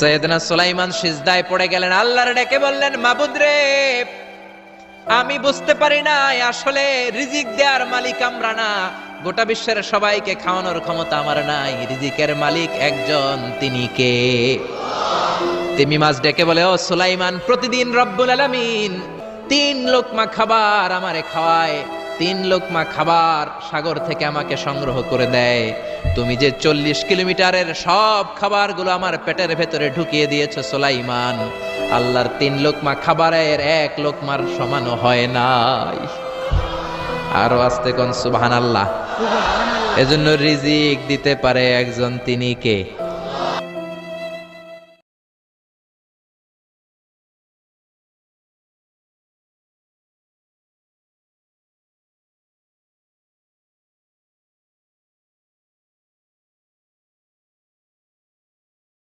সৈয়দনা সুলাইমান সিজদায় পড়ে গেলেন, আল্লাহর ডেকে বললেন, মাবুদ রে, আমি বুঝতে পারি না আসলে রিজিক দেওয়ার মালিক আমরা না, গোটা বিশ্বের সবাইকে খাওয়ানোর ক্ষমতা আমার নাই, রিজিকের মালিক একজন, তিনি কে? তিমি মাছ ডেকে বলে, ও সুলাইমান, প্রতিদিন রব্বুল আলামিন 3 লোকমা খাবার আমারে খাওয়ায়, 3 লোকমা খাবার সাগর থেকে আমাকে সংগ্রহ করে দেয়। তুমি যে 40 কিলোমিটারের সব খাবারগুলো আমার পেটের ভেতরে ঢুকিয়ে দিয়েছো সুলাইমান, আল্লাহর 3 লোকমা খাবারের 1 লোকমার সমানও হয় নাই। আরো আস্তে কোন সুবহানাল্লাহ। এজন্য রিজিক দিতে পারে একজন, তিনি কে?